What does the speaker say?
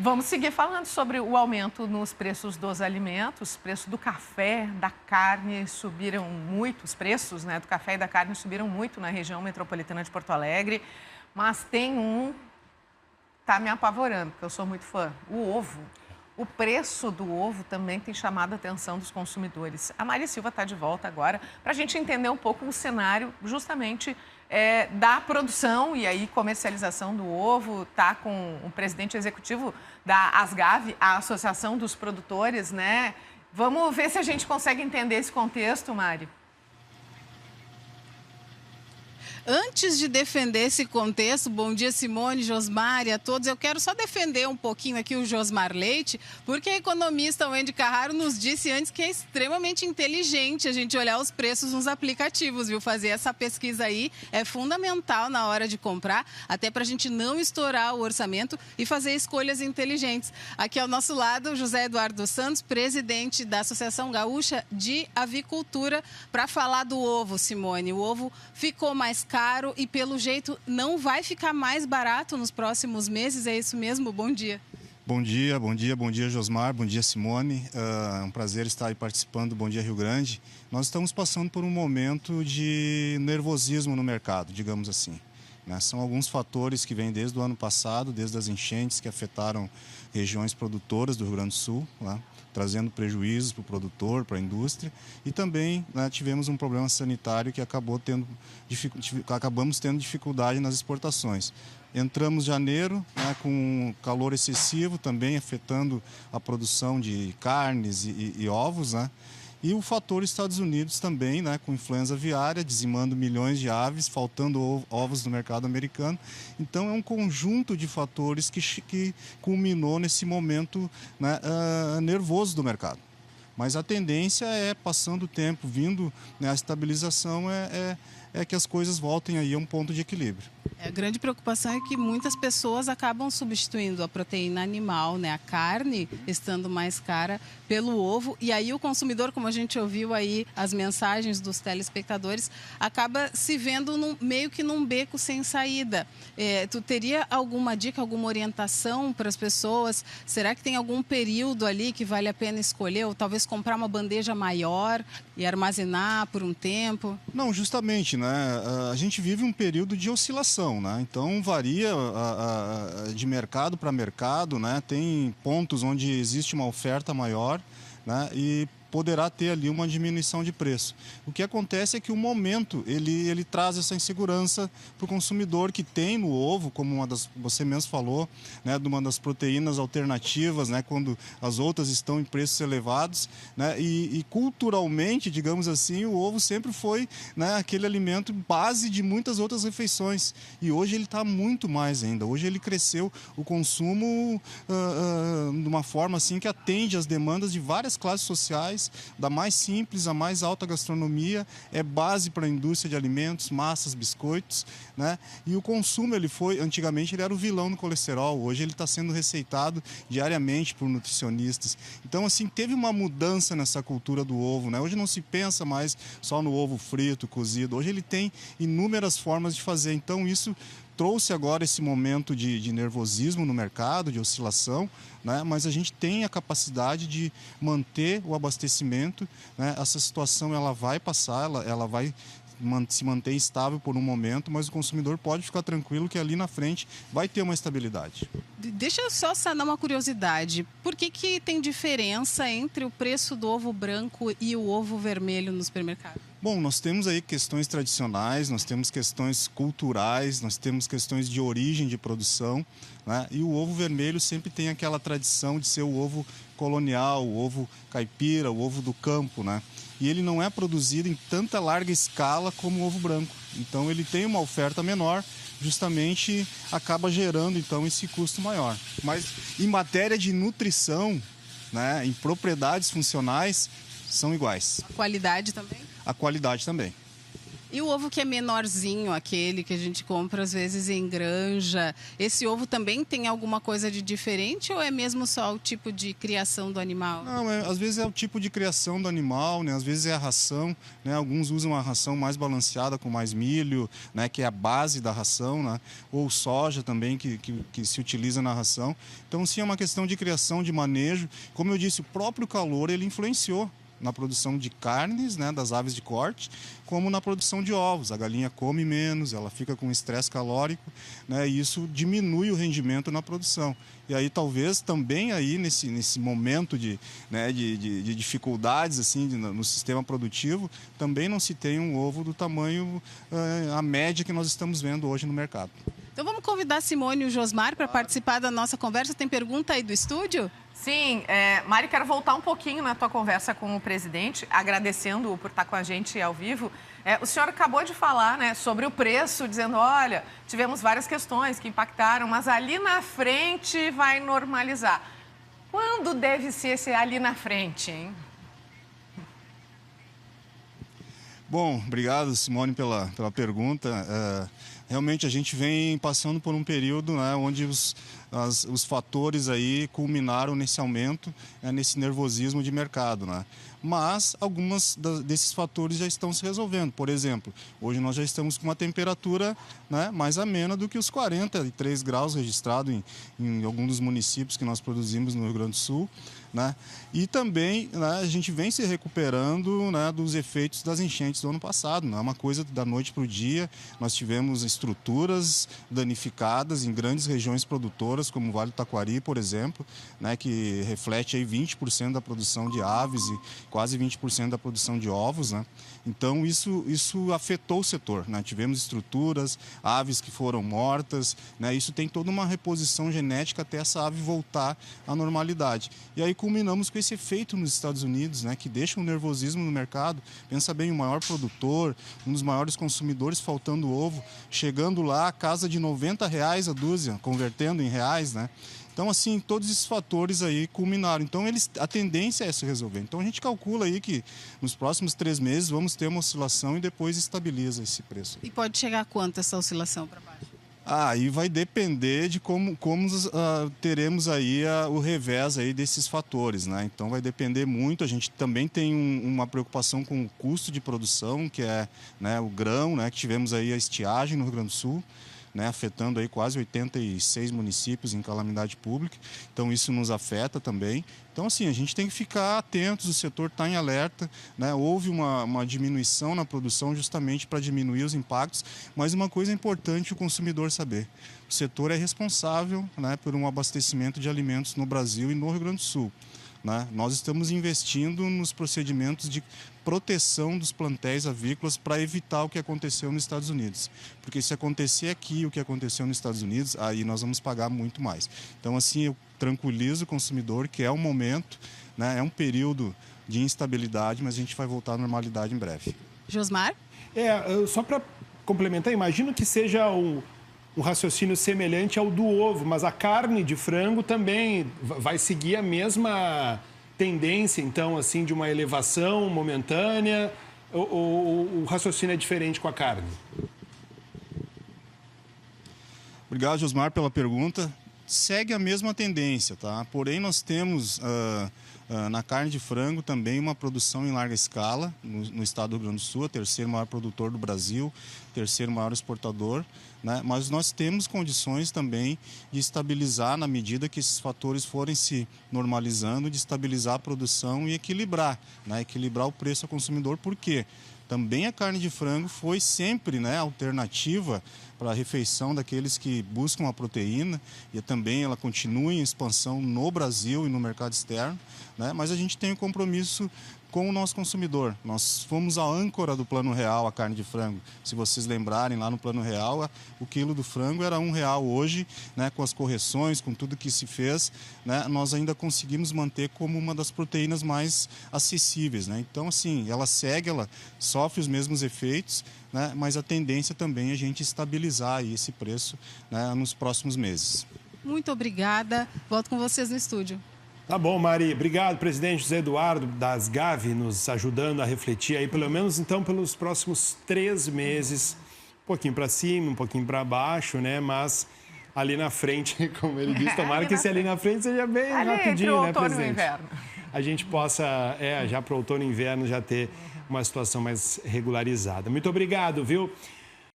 Vamos seguir falando sobre o aumento nos preços dos alimentos. O preço do café, da carne subiram muito, os preços, né, do café e da carne subiram muito na região metropolitana de Porto Alegre. Mas tem tá me apavorando, porque eu sou muito fã, o ovo. O preço do ovo também tem chamado a atenção dos consumidores. A Mari Silva está de volta agora para a gente entender um pouco o cenário justamente da produção e aí comercialização do ovo. Está com o presidente executivo da Asgav, a Associação dos Produtores, né? Vamos ver se a gente consegue entender esse contexto, Mari. Antes de defender esse contexto, bom dia Simone, Josmar e a todos, eu quero só defender um pouquinho aqui o Josmar Leite, porque a economista Wendy Carraro nos disse antes que é extremamente inteligente a gente olhar os preços nos aplicativos, viu? Fazer essa pesquisa aí é fundamental na hora de comprar, até para a gente não estourar o orçamento e fazer escolhas inteligentes. Aqui ao nosso lado, José Eduardo Santos, presidente da Associação Gaúcha de Avicultura, para falar do ovo, Simone. O ovo ficou mais caro e, pelo jeito, não vai ficar mais barato nos próximos meses, é isso mesmo? Bom dia. Bom dia Josmar, bom dia Simone, é um prazer estar aí participando do Bom Dia Rio Grande. Nós estamos passando por um momento de nervosismo no mercado, digamos assim. São alguns fatores que vêm desde o ano passado, desde as enchentes que afetaram regiões produtoras do Rio Grande do Sul, trazendo prejuízos para o produtor, para a indústria, e também tivemos um problema sanitário que acabamos tendo dificuldade nas exportações. Entramos em janeiro com calor excessivo, também afetando a produção de carnes e ovos, E o fator Estados Unidos também, com influenza aviária, dizimando milhões de aves, faltando ovos no mercado americano. Então, é um conjunto de fatores que culminou nesse momento nervoso do mercado. Mas a tendência é, passando o tempo, vindo a estabilização, é que as coisas voltem aí a um ponto de equilíbrio. A grande preocupação é que muitas pessoas acabam substituindo a proteína animal, a carne, estando mais cara, pelo ovo. E aí o consumidor, como a gente ouviu aí as mensagens dos telespectadores, acaba se vendo meio que num beco sem saída. Tu teria alguma dica, alguma orientação para as pessoas? Será que tem algum período ali que vale a pena escolher? Ou talvez comprar uma bandeja maior e armazenar por um tempo? Não, justamente, a gente vive um período de oscilação. Então varia de mercado para mercado, Tem pontos onde existe uma oferta maior, E poderá ter ali uma diminuição de preço. O que acontece é que o momento ele traz essa insegurança para o consumidor que tem no ovo, como você mesmo falou, de uma das proteínas alternativas, quando as outras estão em preços elevados, E culturalmente, digamos assim, o ovo sempre foi aquele alimento base de muitas outras refeições. E hoje ele está muito mais ainda. Hoje ele cresceu o consumo de uma forma assim que atende às demandas de várias classes sociais, da mais simples à mais alta gastronomia, é base para a indústria de alimentos, massas, biscoitos, E o consumo, antigamente ele era o vilão no colesterol, hoje ele está sendo receitado diariamente por nutricionistas. Então, assim, teve uma mudança nessa cultura do ovo, Hoje não se pensa mais só no ovo frito, cozido, hoje ele tem inúmeras formas de fazer, então isso trouxe agora esse momento de nervosismo no mercado, de oscilação, mas a gente tem a capacidade de manter o abastecimento, Essa situação ela vai passar, ela vai se manter estável por um momento, mas o consumidor pode ficar tranquilo que ali na frente vai ter uma estabilidade. Deixa eu só sanar uma curiosidade. Por que tem diferença entre o preço do ovo branco e o ovo vermelho no supermercado? Bom, nós temos aí questões tradicionais, nós temos questões culturais, nós temos questões de origem de produção, E o ovo vermelho sempre tem aquela tradição de ser o ovo colonial, o ovo caipira, o ovo do campo, E ele não é produzido em tanta larga escala como o ovo branco. Então ele tem uma oferta menor, justamente acaba gerando então esse custo maior. Mas em matéria de nutrição, em propriedades funcionais, são iguais. A qualidade também? A qualidade também. E o ovo que é menorzinho, aquele que a gente compra às vezes em granja, esse ovo também tem alguma coisa de diferente ou é mesmo só o tipo de criação do animal? Não, às vezes é o tipo de criação do animal, né? Às vezes é a ração, né? Alguns usam a ração mais balanceada com mais milho, né? Que é a base da ração, né? Ou soja também que se utiliza na ração. Então sim, é uma questão de criação, de manejo. Como eu disse, o próprio calor ele influenciou na produção de carnes, né, das aves de corte, como na produção de ovos. A galinha come menos, ela fica com estresse calórico, né, e isso diminui o rendimento na produção. E aí talvez também aí nesse momento de dificuldades assim, no sistema produtivo, também não se tenha um ovo do tamanho, a média que nós estamos vendo hoje no mercado. Então vamos convidar a Simone e o Josmar para participar da nossa conversa. Tem pergunta aí do estúdio? Sim, Mari, quero voltar um pouquinho na tua conversa com o presidente, agradecendo por estar com a gente ao vivo. O senhor acabou de falar, né, sobre o preço, dizendo, olha, tivemos várias questões que impactaram, mas ali na frente vai normalizar. Quando deve ser esse ali na frente, hein? Bom, obrigado, Simone, pela pergunta. Realmente a gente vem passando por um período, né, onde os fatores aí culminaram nesse aumento, nesse nervosismo de mercado, né? Mas alguns desses fatores já estão se resolvendo. Por exemplo, hoje nós já estamos com uma temperatura, né, mais amena do que os 43 graus registrados em alguns dos municípios que nós produzimos no Rio Grande do Sul, né? E também, né, a gente vem se recuperando, né, dos efeitos das enchentes do ano passado. Não é uma coisa da noite para o dia. Nós tivemos estruturas danificadas em grandes regiões produtoras, como o Vale do Taquari, por exemplo, né, que reflete aí 20% da produção de aves e quase 20% da produção de ovos, né? Então isso afetou o setor, né? Tivemos estruturas, aves que foram mortas, né? Isso tem toda uma reposição genética até essa ave voltar à normalidade. E aí culminamos com esse efeito nos Estados Unidos, né? Que deixa um nervosismo no mercado. Pensa bem, o maior produtor, um dos maiores consumidores faltando ovo, chegando lá a casa de R$90 a dúzia, convertendo em reais, né? Então, assim, todos esses fatores aí culminaram. Então, a tendência é se resolver. Então, a gente calcula aí que nos próximos 3 meses vamos ter uma oscilação e depois estabiliza esse preço. E pode chegar a quanto essa oscilação para baixo? Aí vai depender de como teremos aí o revés aí desses fatores, né? Então vai depender muito. A gente também tem uma preocupação com o custo de produção, que é, né, o grão, né? Que tivemos aí a estiagem no Rio Grande do Sul, né, afetando aí quase 86 municípios em calamidade pública. Então isso nos afeta também. Então, assim, a gente tem que ficar atentos, o setor está em alerta, né? Houve uma diminuição na produção justamente para diminuir os impactos, mas uma coisa importante o consumidor saber. O setor é responsável, né, por um abastecimento de alimentos no Brasil e no Rio Grande do Sul, né? Nós estamos investindo nos procedimentos de proteção dos plantéis avícolas para evitar o que aconteceu nos Estados Unidos. Porque se acontecer aqui o que aconteceu nos Estados Unidos, aí nós vamos pagar muito mais. Então, assim, eu tranquilizo o consumidor que é um momento, né, é um período de instabilidade, mas a gente vai voltar à normalidade em breve. Josmar? Só para complementar, imagino que seja um raciocínio semelhante ao do ovo, mas a carne de frango também vai seguir a mesma tendência, então, assim, de uma elevação momentânea, ou o raciocínio é diferente com a carne? Obrigado, Josmar, pela pergunta. Segue a mesma tendência, tá? Porém, nós temos na carne de frango também uma produção em larga escala no estado do Rio Grande do Sul, o terceiro maior produtor do Brasil, terceiro maior exportador, né? Mas nós temos condições também de estabilizar, na medida que esses fatores forem se normalizando, de estabilizar a produção e equilibrar, né? Equilibrar o preço ao consumidor. Por quê? Também a carne de frango foi sempre, né, alternativa para a refeição daqueles que buscam a proteína, e também ela continua em expansão no Brasil e no mercado externo, né? Mas a gente tem um compromisso com o nosso consumidor. Nós fomos a âncora do Plano Real, a carne de frango. Se vocês lembrarem, lá no Plano Real, o quilo do frango era R$1 hoje, né, com as correções, com tudo que se fez, né, nós ainda conseguimos manter como uma das proteínas mais acessíveis, né? Então, assim, ela sofre os mesmos efeitos, né, mas a tendência também é a gente estabilizar aí esse preço, né, nos próximos meses. Muito obrigada. Volto com vocês no estúdio. Tá bom, Mari. Obrigado, presidente José Eduardo das Gavi, nos ajudando a refletir aí, pelo menos então, pelos próximos 3 meses. Um pouquinho para cima, um pouquinho para baixo, né? Mas ali na frente, como ele disse, tomara que esse ali na frente seja bem rapidinho, né, presidente? Outono e inverno. A gente possa, já para o outono e inverno, já ter uma situação mais regularizada. Muito obrigado, viu?